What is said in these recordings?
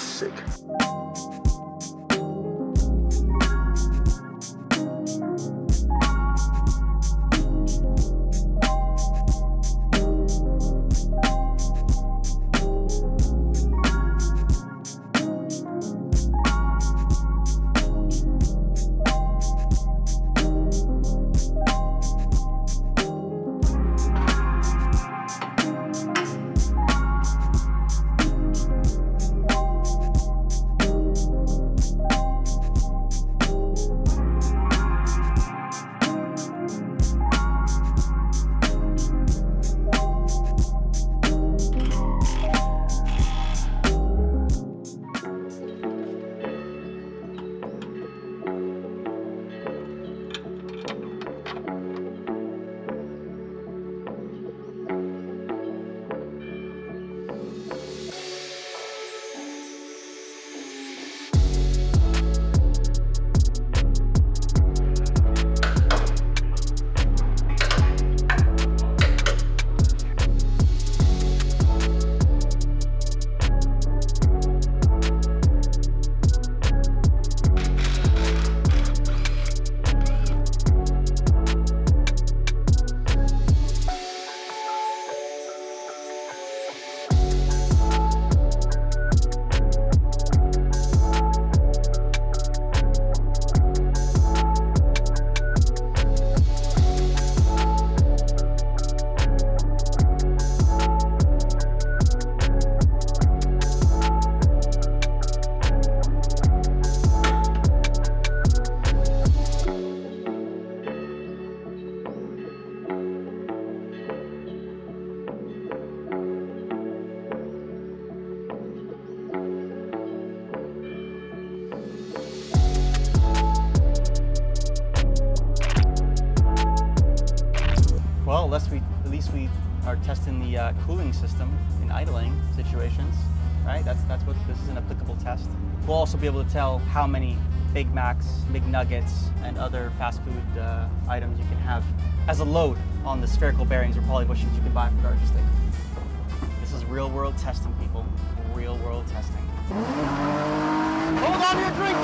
sick. Well, at least we are testing the cooling system in idling situations, right? That's what this is, an applicable test. We'll also be able to tell how many Big Macs, McNuggets, and other fast food items you can have as a load on the spherical bearings or poly bushings you can buy from Garagistic. This is real world testing, people. Real world testing. Hold on to your drink,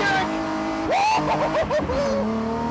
Derek!